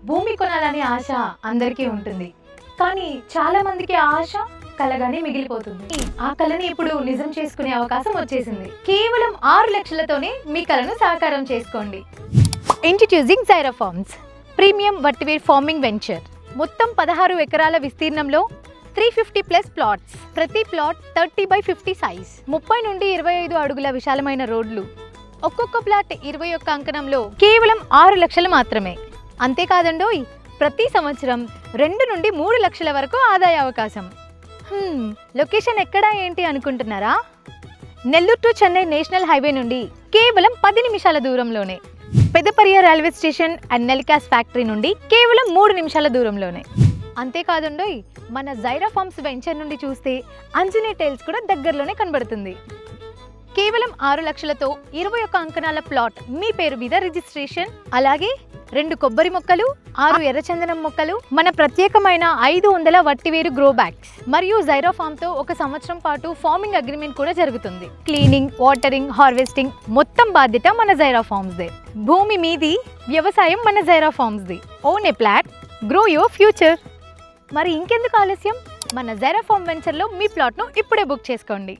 భూమి కొనాలనే ఆశ అందరికీ ఉంటుంది, కానీ చాలా మందికి ఆ ఆశ కలగానే మిగిలిపోతుంది. ఆ కళని ఇప్పుడు నిజం చేసుకునే అవకాశం వచ్చేసింది. కేవలం 6 లక్షలతోనే మీ కళను సాకారం చేసుకోండి. Introducing Zaira farms premium vattiver farming venture. మొత్తం 16 ఎకరాల విస్తీర్ణంలో 350+ ప్లాట్స్. ప్రతి ప్లాట్ 30x50 సైజ్. 30 నుండి 25 అడుగుల విశాలమైన రోడ్లు. ఒక్కొక్క ప్లాట్ 21 అంకణంలో కేవలం 6 లక్షలు మాత్రమే. అంతేకాదండోయ్, ప్రతి సంవత్సరం 2 నుండి 3 లక్షల వరకు ఆదాయ అవకాశం. లొకేషన్ ఎక్కడా ఏంటి అనుకుంటున్నారా? Nellore to Chennai national highway నుండి కేవలం 10 నిమిషాల దూరంలోనే. Pedapariya railway station and నెల్కాస్ factory నుండి కేవలం 3 నిమిషాల దూరంలోనే. అంతేకాదండోయ్, మన జైరా ఫార్మ్స్ వెంచర్ నుండి చూస్తే అంజనీ టైల్స్ కూడా దగ్గరలోనే కనబడుతుంది. కేవలం 6 లక్షలతో 21 అంకణాల ప్లాట్ మీ పేరు మీద రిజిస్ట్రేషన్. అలాగే 2 కొబ్బరి మొక్కలు, 6 ఎర్రచందనం మొక్కలు, మన ప్రత్యేకమైన 500 వట్టివేరు గ్రో బ్యాగ్స్ మరియు జైరా ఫార్మ్ తో 1 సంవత్సరం పాటు ఫార్మింగ్ అగ్రిమెంట్ కూడా జరుగుతుంది. క్లీనింగ్, వాటరింగ్, హార్వెస్టింగ్ మొత్తం బాధ్యత మన జైరా ఫార్మ్స్ దే. భూమి మీది, వ్యవసాయం మన జైరా ఫార్మ్స్ ది. Own a plot, grow your future. మరి ఇంకెందుకు ఆలస్యం? మన జైరా ఫార్మ్ వెంచర్లో మీ ప్లాట్ను ఇప్పుడే బుక్ చేసుకోండి.